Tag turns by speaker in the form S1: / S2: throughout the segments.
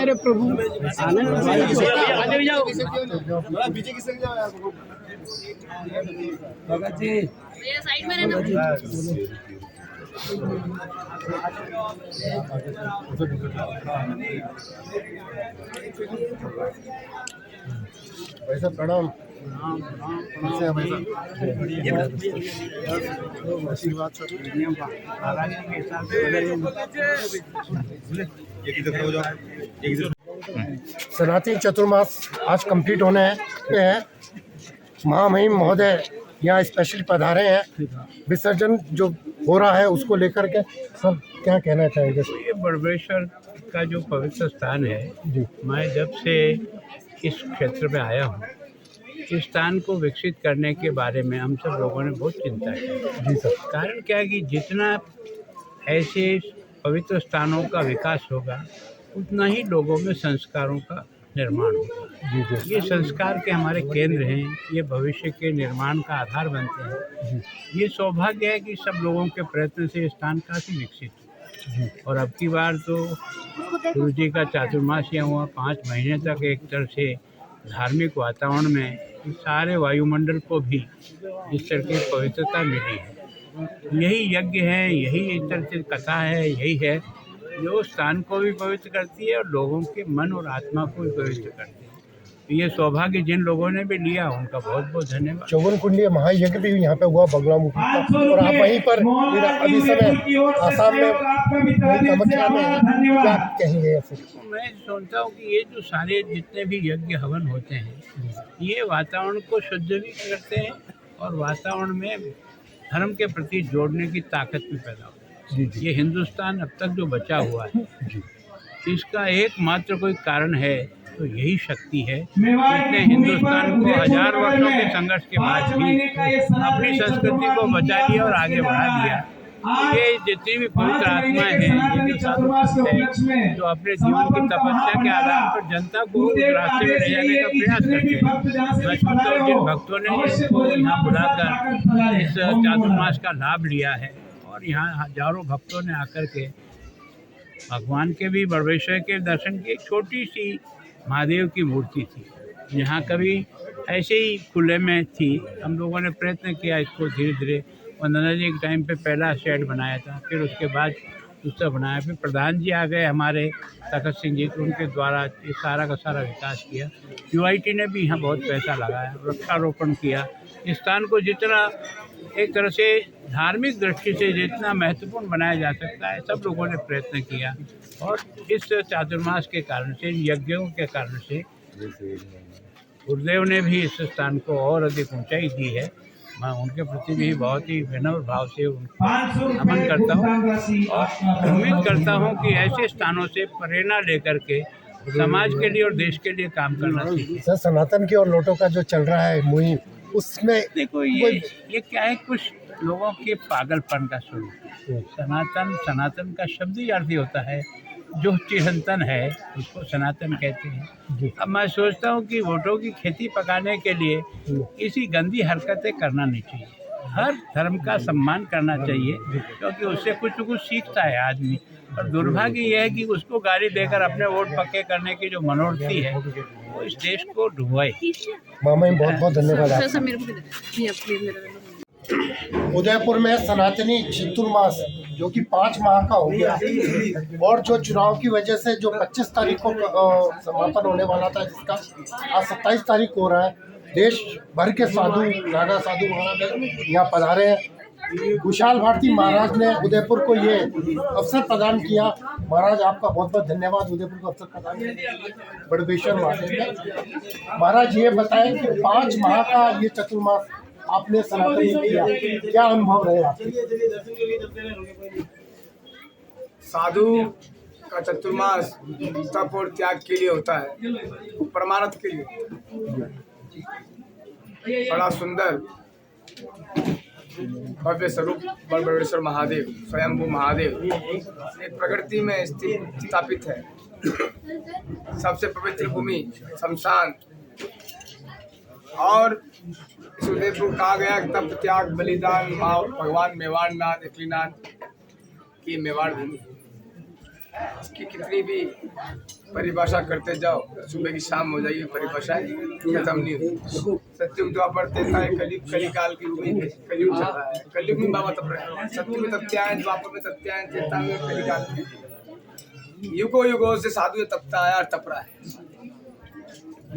S1: मेरे प्रभु। भगत जी
S2: साइड में रहना।
S3: भाई प्रणाम। कैसे हैं भाई आशीर्वाद सनातनी चतुर्मास आज कंप्लीट होने हैं। महामहिम महोदय यहाँ स्पेशली पधारे हैं। विसर्जन जो हो रहा है उसको लेकर के सर क्या कहना चाहेंगे?
S4: ये बड़बड़ेश्वर का जो पवित्र स्थान है, मैं जब से इस क्षेत्र में आया हूँ, इस स्थान को विकसित करने के बारे में हम सब लोगों ने बहुत चिंता की।
S3: जी सर।
S4: कारण क्या है कि जितना ऐसे पवित्र स्थानों का विकास होगा उतना ही लोगों में संस्कारों का निर्माण होगा। ये संस्कार के हमारे केंद्र हैं, ये भविष्य के निर्माण का आधार बनते हैं। ये सौभाग्य है कि सब लोगों के प्रयत्न से स्थान काफ़ी विकसित हुआ। और अब की बार तो गुरु जी का चातुर्मास यहाँ हुआ, 5 महीने तक एक तरह से धार्मिक वातावरण में सारे वायुमंडल को भी इस तरह की पवित्रता मिली है। यही यज्ञ है, यही इस तरह से कथा है, यही है जो स्थान को भी पवित्र करती है और लोगों के मन और आत्मा को भी पवित्र करती है। तो ये सौभाग्य जिन लोगों ने भी लिया उनका बहुत बहुत धन्यवाद।
S3: 54 कुंडलीय महायज्ञ भी यहाँ पे हुआ बगलामुखी का, और आप वहीं पर अभी समय आसाम में कामाख्या में क्या कहेंगे?
S4: मैं सोचता हूँ कि ये जो सारे जितने भी यज्ञ हवन होते हैं ये वातावरण को शुद्ध भी करते हैं और वातावरण में धर्म के प्रति जोड़ने की ताकत भी पैदा होती है। ये हिंदुस्तान अब तक जो बचा हुआ है इसका एकमात्र कोई कारण है तो यही शक्ति है जिसने हिंदुस्तान को 1000 वर्षों के संघर्ष के बाद भी अपनी संस्कृति को बचा लिया और आगे बढ़ा दिया। ये जितनी भी पवित्र आत्माएं हैं, ये जो साधु हैं जो अपने जीवन की तपस्या के आधार पर जनता को उस रास्ते में ले जाने का प्रयास करते हैं। मैं सोचता हूँ जिन भक्तों ने इसको यहाँ बुलाकर इस चातुर्मास का लाभ लिया है और यहाँ हजारों भक्तों ने आकर के भगवान के भी बड़बड़ेश्वर के दर्शन की एक छोटी सी महादेव की मूर्ति थी, यहाँ कभी ऐसे ही खुले में थी। हम लोगों ने प्रयत्न किया इसको धीरे धीरे। वंदना जी के टाइम पे पहला शेड बनाया था, फिर उसके बाद दूसरा बनाया, फिर प्रधान जी आ गए हमारे तखत सिंह जी, तो उनके द्वारा ये सारा का सारा विकास किया। यूआईटी ने भी यहाँ बहुत पैसा लगाया, वृक्षारोपण किया। इस स्थान को जितना एक तरह से धार्मिक दृष्टि से जितना महत्वपूर्ण बनाया जा सकता है सब लोगों ने प्रयत्न किया और इस चातुर्मास के कारण से, यज्ञों के कारण से गुरुदेव ने भी इस स्थान को और अधिक ऊंचाई दी है। मैं उनके प्रति भी बहुत ही विनम्र भाव से उनको नमन करता हूँ और उम्मीद करता हूँ कि ऐसे स्थानों से प्रेरणा लेकर के समाज के लिए और देश के लिए काम करना चाहिए।
S3: सर सनातन की और लोटो का जो चल रहा है मुहिम, उसमें
S4: देखो ये क्या है, कुछ लोगों के पागलपन का स्वरूप। सनातन का शब्द ही अर्थ होता है जो चिरंतन है, उसको सनातन कहते हैं। अब मैं सोचता हूँ कि वोटों की खेती पकाने के लिए किसी गंदी हरकतें करना नहीं चाहिए। हर धर्म का सम्मान करना चाहिए क्योंकि उससे कुछ न कुछ सीखता है आदमी। और दुर्भाग्य यह है कि उसको गाली देकर अपने वोट पक्के करने की जो मनोवृत्ति है वो इस देश को डुबोए।
S3: मामा बहुत बहुत धन्यवाद। उदयपुर में सनातनी चतुर्मास जो कि 5 माह का हो गया और जो चुनाव की वजह से जो 25 तारीख को समापन होने वाला था, जिसका आज 27 तारीख को हो रहा है। देश भर के साधु, नाना साधु महाराज यहाँ पधारे हैं। विशाल भारती महाराज ने उदयपुर को ये अवसर प्रदान किया। महाराज आपका बहुत बहुत धन्यवाद उदयपुर को अवसर प्रदान करने बड़बड़ेश्वर महाराज ने। महाराज ये बताएं कि 5 माह का ये चतुर्मास आपने सनातन में किया, क्या अनुभव रहे आपके?
S5: साधु का चतुर्मास तप और त्याग के लिए होता है, परमार्थ के लिए। बड़ा सुंदर भव्य स्वरूप बड़बड़ेश्वर महादेव, स्वयंभू महादेव एक प्रकृति में स्थापित है। सबसे पवित्र भूमि शमशान, और इस उदयपुर कहा गया तप त्याग बलिदान भगवान मेवाड़ नाथ, एकलीनाथ की मेवाड़ भूमि। इसकी कितनी भी परिभाषा करते जाओ, सुबह की शाम हो जाएगी, परिभाषा खत्म नहीं होती। सत्युग द्वापर त्रेता है, कलयुग कलिकाल की रूप में कलयुग चल रहा है। कलयुग में बाबा तप रहे हैं, सत्युग में तप्त्यायन, द्वापर में तप्त्यायन, त्रेता में कलिकाल में युगों युगों से साधु ये तपता आया और तप रहा है।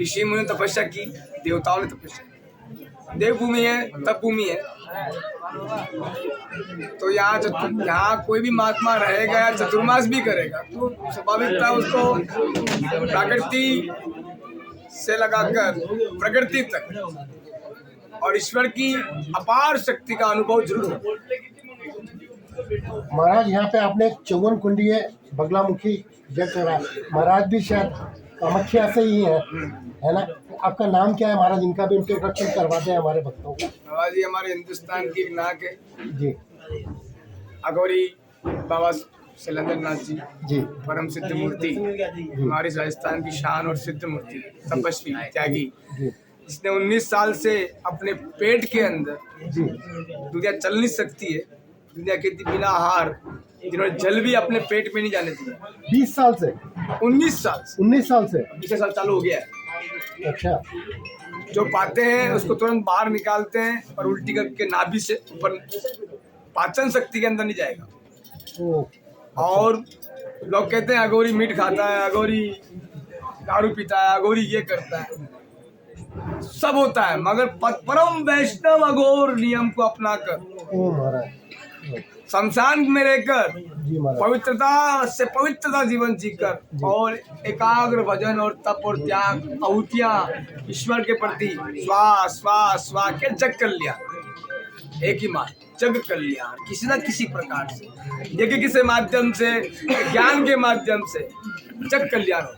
S5: ऋषि मुनि ने तपस्या की, देवताओं ने तपस्या की, देवभूमि है, तप भूमि है। तो यहाँ कोई भी महात्मा रहेगा या चतुर्मास भी करेगा तो स्वाभाविकता उसको प्रकृति से लगाकर प्रकृति तक और ईश्वर की अपार शक्ति का अनुभव जरूर हो।
S3: महाराज यहाँ पे आपने एक चौवन कुंडीय बगलामुखी यज्ञ करा, महाराज भी शायद कामाख्या से ही है ना? आपका नाम क्या है महाराज? इनका भी इंट्रोडक्शन करवा दें हमारे भक्तों को।
S5: बाबा जी हमारे हिंदुस्तान की एक नाक है
S3: जी,
S5: अघोरी बाबा शैलेंद्र नाथ जी,
S3: जी
S5: परम सिद्ध मूर्ति, हमारे राजस्थान की शान और सिद्ध मूर्ति, तपस्वी त्यागी,
S3: जी
S5: जिसने 19 साल से अपने पेट के अंदर
S3: जी
S5: दुनिया चल नहीं सकती है, दुनिया के बिना आहार, जिन्होंने जल भी अपने पेट में नहीं जाने दिया।
S3: 20 साल से
S5: 19 साल से
S3: 19 साल से
S5: 20 साल चालू हो गया है।
S3: अच्छा,
S5: जो पाते हैं उसको तुरंत बाहर निकालते हैं और उल्टी करके नाभि से ऊपर, पाचन शक्ति के अंदर नहीं जाएगा।
S3: ओ
S5: और लोग कहते हैं अघोरी मीट खाता है, अघोरी दारू पीता है, अघोरी ये करता है, सब होता है, मगर परम वैष्णव अघोर नियम को अपनाकर
S3: ओ महाराज,
S5: शमशान में रहकर
S3: जी महाराज,
S5: पवित्रता से पवित्रता जीवन जीकर और एकाग्र भजन और तप और त्याग, आहुतियां ईश्वर के प्रति, श्वास श्वास श्वास के जग कल्याण, एक ही मान जग कल्याण, किसी न किसी प्रकार से, यज्ञ के माध्यम से, ज्ञान के माध्यम से जग कल्याण हो।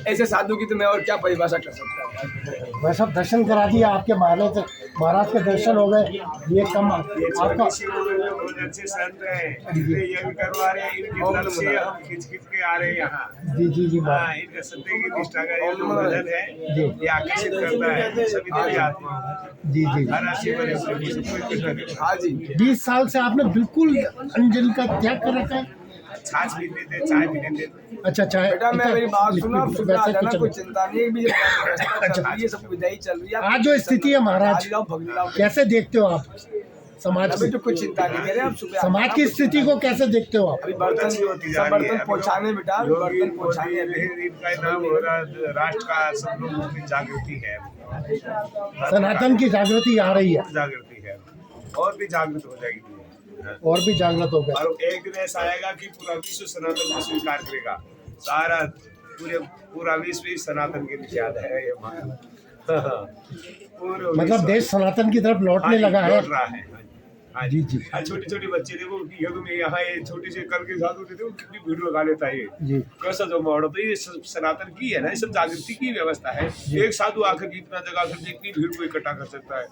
S5: ऐसे साधु की तो मैं और क्या परिभाषा कर सकता हूँ।
S3: मैं सब दर्शन करा दिया आपके महाराज के दर्शन हो गए। ये कम आपका
S1: अच्छे संत हैं, यज्ञ करवा रहे हैं, इनके दर से हम खिंच के आ रहे हैं यहाँ।
S3: जी जी जी
S1: हाँ, इनका सत्य की निष्ठा का ये जो भजन है, ये आकर्षित करता है सभी देवी आत्माओं।
S3: जी जी
S1: हर राशि बने सबको इकट्ठा करता
S5: हाँ जी,
S3: 20 साल से आपने बिल्कुल अंजलि का त्याग कर रखा है।
S1: है। छाछ भी देते, चाय भी देते।
S3: अच्छा चाहे
S5: बेटा मैं मेरी बात सुना, आप सुबह आ
S3: वैसे
S5: जाना,
S3: कुछ
S5: कोई
S3: नहीं।
S5: चिंता नहीं है। भी चल रही है, सब विदाई चल रही है।
S3: आज जो स्थिति है महाराज, कैसे देखते हो आप समाज
S5: अभी
S3: की?
S5: तो कुछ चिंता नहीं करें, आप सुबह
S3: समाज की स्थिति को कैसे देखते हो आप?
S5: अभी बर्तन सब बर्तन पहुँचाने, बेटा बर्तन पहुँचाने।
S1: इनका नाम हो रहा राष्ट्र का सब लोगों की जागृति है,
S3: सनातन की जागृति आ रही है
S1: जागृति है, और भी जागृत हो जाएगी दुनिया।
S3: और भी जागृत हो गए।
S1: और एक दिन ऐसा आएगा कि पूरा विश्व सनातन को स्वीकार करेगा, सारा पूरा विश्व ही सनातन के नीचे आता है। ये
S3: मतलब देश सनातन की तरफ लौटने लगा है।
S1: लौट रहा है। हाँ
S3: जी जी
S1: छोटे छोटे बच्चे देखो कि युग में यहाँ ये छोटी सी कल के साथ होते थे, कितनी भीड़ लगा लेता है ये
S3: जी।
S1: कैसा जो मॉडल, तो ये सब सनातन की है ना, ये सब जागृति की व्यवस्था है। एक साधु आकर के इतना जगह कर इतनी भीड़ को इकट्ठा कर सकता है,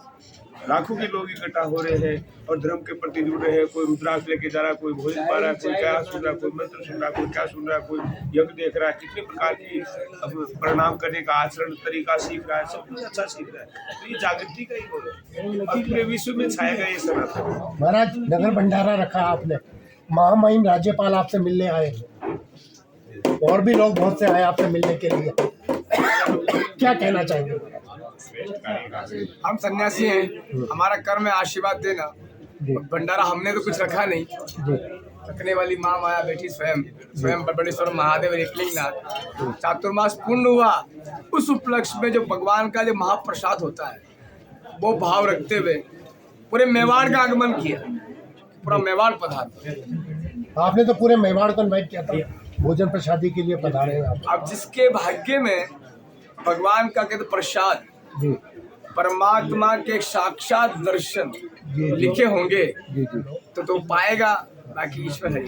S1: लाखों के लोग इकट्ठा हो रहे हैं और धर्म के प्रति जुड़ रहे हैं। कोई रुद्राक्ष लेके जा रहा है, कोई भोजन पा रहा है, कोई क्या सुन रहा है, कोई मंत्र सुन रहा है, कोई क्या सुन रहा है, कोई यज्ञ देख रहा है, कितने प्रकार की अब प्रणाम करने का आचरण तरीका सीख रहा है, सब कुछ अच्छा सीख रहा है। तो ये जागृति का ही हो रहा है और पूरे विश्व में छाएगा ये सनातन।
S3: महाराज नगर भंडारा रखा आपने, महामहिम राज्यपाल आपसे मिलने आए, और भी लोग बहुत से आए आपसे मिलने के लिए, क्या कहना चाहेंगे?
S5: हम सन्यासी हैं, हमारा कर्म है आशीर्वाद देना। भंडारा हमने तो कुछ रखा नहीं,
S3: जी
S5: रखने वाली माँ माया बेटी स्वयं बड़बड़ेश्वर महादेव एकलिंगनाथ। चातुर्मास पूर्ण हुआ, उस उपलक्ष्य में जो भगवान का जो महाप्रसाद होता है, वो भाव रखते हुए पूरे मेवाड़ का आगमन किया, पूरा मेवाड़ पधारा।
S3: आपने तो पूरे मेवाड़ को इनवाइट किया था भोजन प्रसादी के लिए, पधारे हैं आप।
S5: अब जिसके भाग्य में भगवान का कहते प्रसाद,
S3: जी
S5: परमात्मा के साक्षात दर्शन
S3: जी।
S5: लिखे होंगे
S3: जी जी।
S5: तो पाएगा, बाकी ईश्वर है।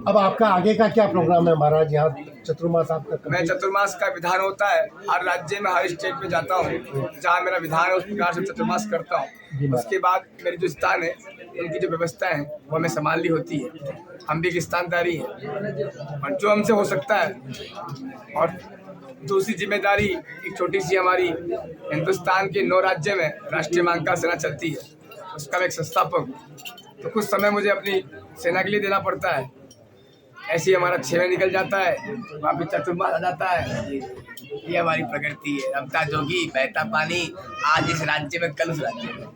S3: अब आपका आगे का क्या प्रोग्राम है महाराज? यहाँ चतुर्मास आपका
S5: मैं चतुर्मास का विधान होता है, हर राज्य में हर स्टेट में जाता हूँ, जहाँ मेरा विधान है उस प्रकार से चतुर्मास करता हूँ। उसके बाद मेरी जो स्थान है, उनकी जो व्यवस्था है वो हमें संभालनी होती है। हम भी एक स्थानदारी हैं और जो हमसे हो सकता है। और दूसरी जिम्मेदारी एक छोटी सी हमारी, हिंदुस्तान के 9 राज्य में राष्ट्रीय महाकाल सेना चलती है, उसका मैं एक संस्थापक हूँ। तो कुछ समय मुझे अपनी सेना के लिए देना पड़ता है। ऐसे ही हमारा 6 महीने निकल जाता है, वापिस चतुर्मास आ जाता है। ये हमारी प्रकृति है, रमता जोगी बहता पानी, आज इस राज्य में कल उस राज्य में।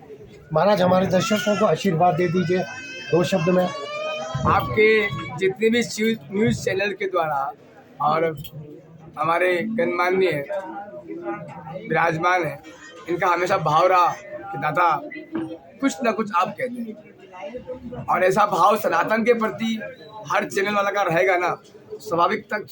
S3: महाराज हमारे दर्शकों को आशीर्वाद दे दीजिए 2 शब्द में।
S5: आपके जितने भी न्यूज़ चैनल के द्वारा और हमारे गणमान्य विराजमान है, इनका हमेशा भाव रहा कि दादा कुछ ना कुछ आप कहते हैं, और ऐसा भाव सनातन के प्रति हर चैनल वाला का रहेगा ना, स्वाभाविक तक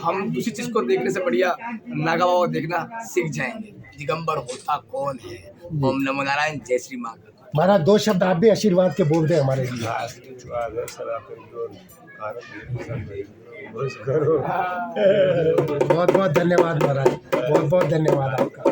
S5: हम दूसरी चीज को देखने से बढ़िया नागा बाबा को देखना सीख जाएंगे। दिगंबर होता कौन है। ओम नमो नारायण, जय श्री माँ।
S3: महाराज 2 शब्द आप भी आशीर्वाद के बोल दें हमारे लिए। बहुत बहुत धन्यवाद महाराज, बहुत बहुत धन्यवाद आपका।